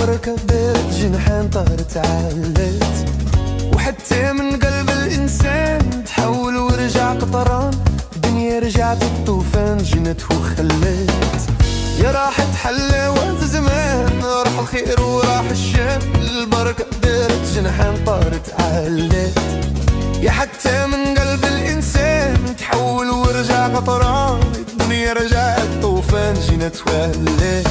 البركة دارت جنحان طارت علت، وحتى من قلب الإنسان تحول ورجع قطران. الدنيا رجعت الطوفان جنت وخلت. يا راحت حلاوة زمان راح الخير وراح الشام، البركة دارت جنحان طارت علت. يا حتى من قلب الإنسان تحول ورجع قطران، الدنيا رجعت طوفان جنت وهلت.